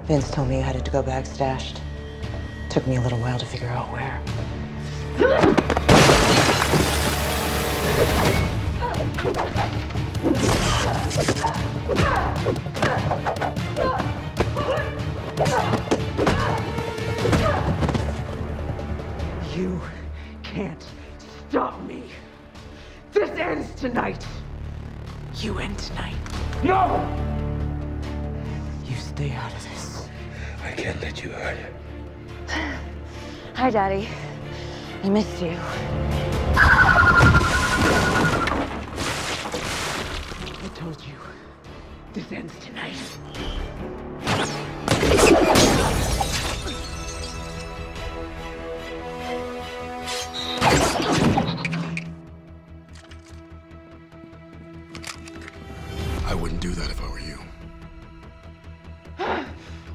Vince told me you had it to go bag stashed. Took me a little while to figure out where. You can't stop me. This ends tonight. You end tonight. No! You stay out of this. I can't let you hurt. Hi, Daddy. I missed you. I told you, this ends tonight. I wouldn't do that if I were you.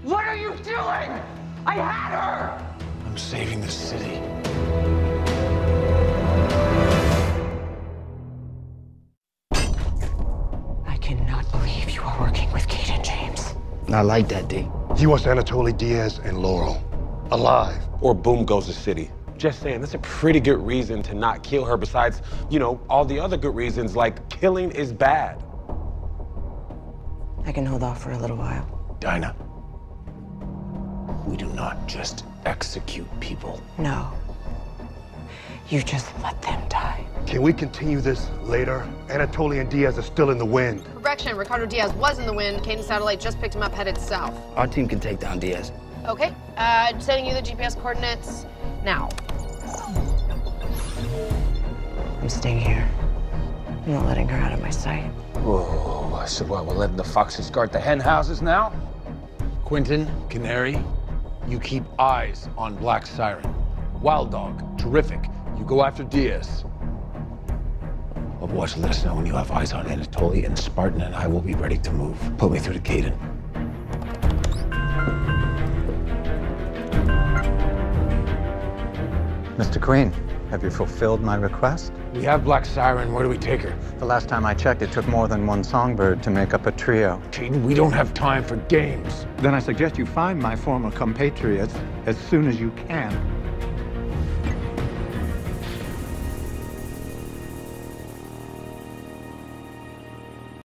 What are you doing? I had her! I'm saving the city. I cannot believe you are working with Kate and James. I like that, D. He wants Anatoly Diaz and Laurel alive. Or boom goes the city. Just saying, that's a pretty good reason to not kill her besides, you know, all the other good reasons, like killing is bad. I can hold off for a little while. Dinah, we do not just execute people. No. You just let them die. Can we continue this later? Anatoly and Diaz are still in the wind. Correction, Ricardo Diaz was in the wind. Kane Satellite just picked him up, headed south. Our team can take down Diaz. Okay, sending you the GPS coordinates now. I'm staying here. I'm not letting her out of my sight. Whoa, so what, we're letting the foxes guard the hen houses now? Quentin, Canary, you keep eyes on Black Siren. Wild Dog, terrific. You go after Diaz. Overwatch, let us know when you have eyes on Anatoly, and Spartan and I will be ready to move. Put me through to Caden. Mr. Queen, have you fulfilled my request? We have Black Siren. Where do we take her? The last time I checked, it took more than one songbird to make up a trio. Caden, we don't have time for games. Then I suggest you find my former compatriots as soon as you can.